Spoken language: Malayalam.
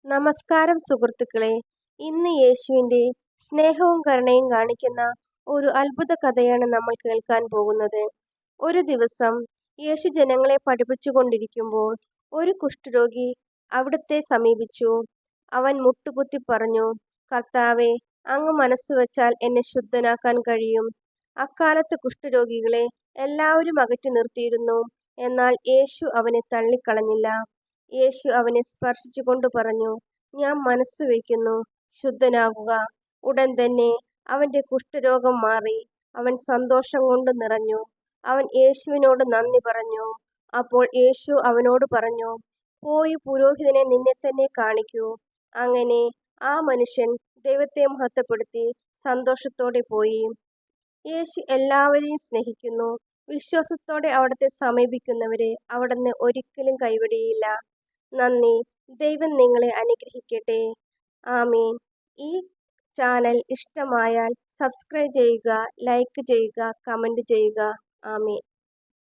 നമസ്കാരം സുഹൃത്തുക്കളെ. ഇന്ന് യേശുവിൻ്റെ സ്നേഹവും കരുണയും കാണിക്കുന്ന ഒരു അത്ഭുത കഥയാണ് നമ്മൾ കേൾക്കാൻ പോകുന്നത്. ഒരു ദിവസം യേശു ജനങ്ങളെ പഠിപ്പിച്ചുകൊണ്ടിരിക്കുമ്പോൾ ഒരു കുഷ്ഠരോഗി അവിടുത്തെ സമീപിച്ചു. അവൻ മുട്ടുകുത്തി പറഞ്ഞു, "കർത്താവേ, അങ്ങ് മനസ്സ് വച്ചാൽ എന്നെ ശുദ്ധനാക്കാൻ കഴിയും." അക്കാലത്ത് കുഷ്ഠരോഗികളെ എല്ലാവരും അകറ്റി നിർത്തിയിരുന്നു. എന്നാൽ യേശു അവനെ തള്ളിക്കളഞ്ഞില്ല. യേശു അവനെ സ്പർശിച്ചുകൊണ്ട് പറഞ്ഞു, "ഞാൻ മനസ്സ് വയ്ക്കുന്നു, ശുദ്ധനാകുക." ഉടൻ തന്നെ അവൻ്റെ കുഷ്ഠരോഗം മാറി. അവൻ സന്തോഷം കൊണ്ട് നിറഞ്ഞു. അവൻ യേശുവിനോട് നന്ദി പറഞ്ഞു. അപ്പോൾ യേശു അവനോട് പറഞ്ഞു, "പോയി പുരോഹിതനെ നിന്നെ തന്നെ കാണിക്കൂ." അങ്ങനെ ആ മനുഷ്യൻ ദൈവത്തെ മഹത്വപ്പെടുത്തി സന്തോഷത്തോടെ പോയി. യേശു എല്ലാവരെയും സ്നേഹിക്കുന്നു. വിശ്വാസത്തോടെ അവിടുത്തെ സമീപിക്കുന്നവരെ അവിടുന്ന് ഒരിക്കലും കൈവിടുകയില്ല. നന്ദി. ദൈവം നിങ്ങളെ അനുഗ്രഹിക്കട്ടെ. ആമേൻ. ഈ ചാനൽ ഇഷ്ടമായാൽ സബ്സ്ക്രൈബ് ചെയ്യുക, ലൈക്ക് ചെയ്യുക, കമൻറ്റ് ചെയ്യുക. ആമേൻ.